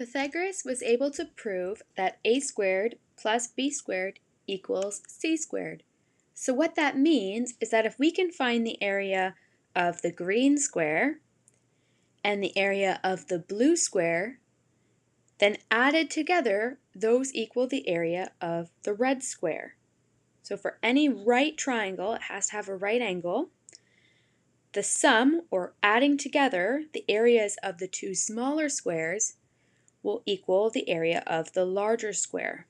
Pythagoras was able to prove that a squared plus b squared equals c squared. So what that means is that if we can find the area of the green square and the area of the blue square, then added together, those equal the area of the red square. So for any right triangle, it has to have a right angle. The sum, or adding together, the areas of the two smaller squares will equal the area of the larger square.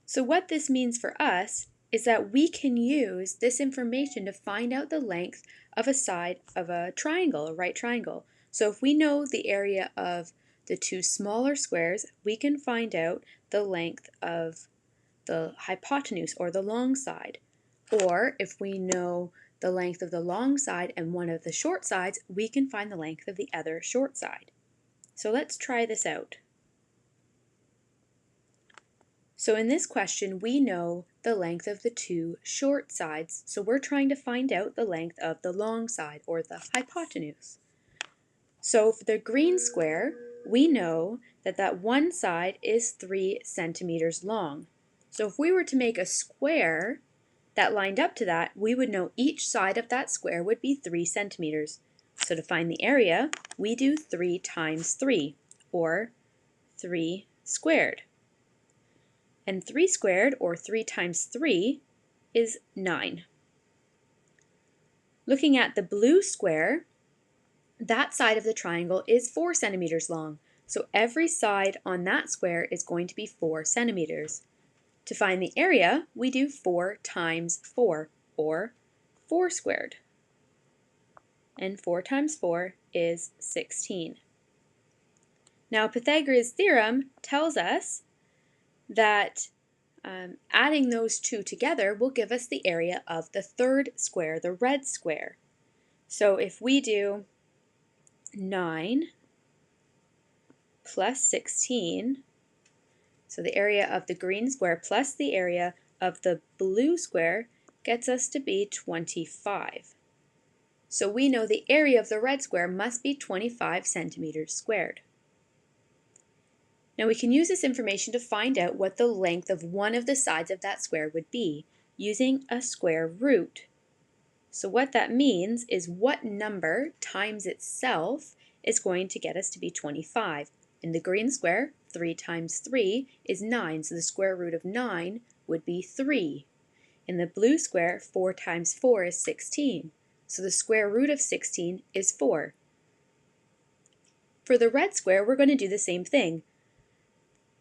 So what this means for us is that we can use this information to find out the length of a side of a triangle, a right triangle. So if we know the area of the two smaller squares, we can find out the length of the hypotenuse, or the long side. Or if we know the length of the long side and one of the short sides, we can find the length of the other short side. So let's try this out. So in this question, we know the length of the two short sides, so we're trying to find out the length of the long side, or the hypotenuse. So for the green square, we know that that one side is 3 centimeters long. So if we were to make a square that lined up to that, we would know each side of that square would be 3 centimeters. So to find the area, we do 3 times 3, or 3 squared. And 3 squared, or 3 times 3, is 9. Looking at the blue square, that side of the triangle is 4 centimeters long. So every side on that square is going to be 4 centimeters. To find the area, we do 4 times 4, or 4 squared. And 4 times 4 is 16. Now Pythagorean theorem tells us that adding those two together will give us the area of the third square, the red square. So if we do 9 plus 16, so the area of the green square plus the area of the blue square gets us to be 25. So we know the area of the red square must be 25 centimeters squared. Now we can use this information to find out what the length of one of the sides of that square would be using a square root. So what that means is what number times itself is going to get us to be 25. In the green square, 3 times 3 is 9, so the square root of 9 would be 3. In the blue square, 4 times 4 is 16, so the square root of 16 is 4. For the red square, we're going to do the same thing.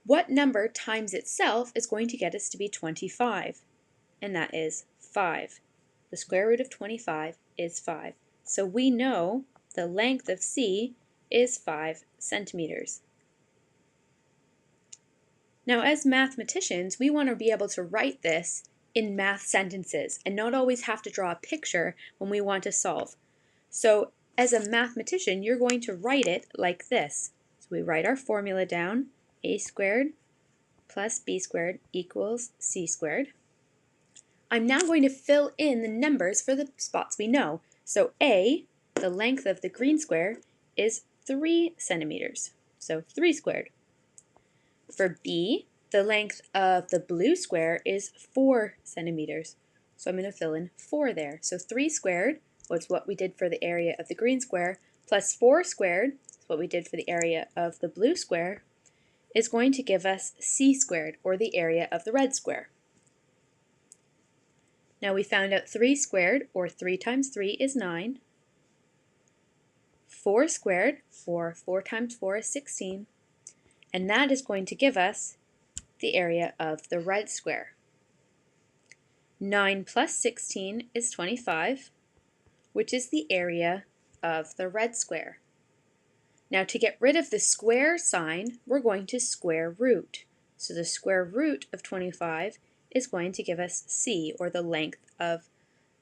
What number times itself is going to get us to be 25? And that is 5. The square root of 25 is 5. So we know the length of C is 5 centimeters. Now as mathematicians, we want to be able to write this in math sentences and not always have to draw a picture when we want to solve. So as a mathematician, you're going to write it like this. So we write our formula down. A squared plus b squared equals c squared. I'm now going to fill in the numbers for the spots we know. So A, the length of the green square, is 3 centimeters, so 3 squared. For B, the length of the blue square is 4 centimeters, so I'm going to fill in 4 there. So 3 squared was what we did for the area of the green square, plus 4 squared is what we did for the area of the blue square, is going to give us c squared, or the area of the red square. Now we found out 3 squared, or 3 times 3 is 9. 4 squared, or 4 times 4 is 16. And that is going to give us the area of the red square. 9 plus 16 is 25, which is the area of the red square. Now to get rid of the square sign, we're going to square root. So the square root of 25 is going to give us c, or the length of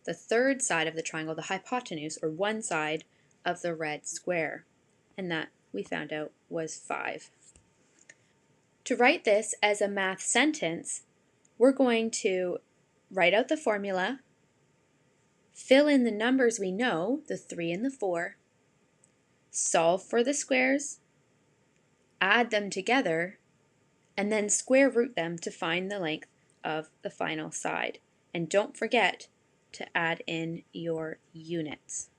the third side of the triangle, the hypotenuse, or one side of the red square. And that, we found out, was 5. To write this as a math sentence, we're going to write out the formula, fill in the numbers we know, the 3 and the 4, solve for the squares, add them together, and then square root them to find the length of the final side. And don't forget to add in your units.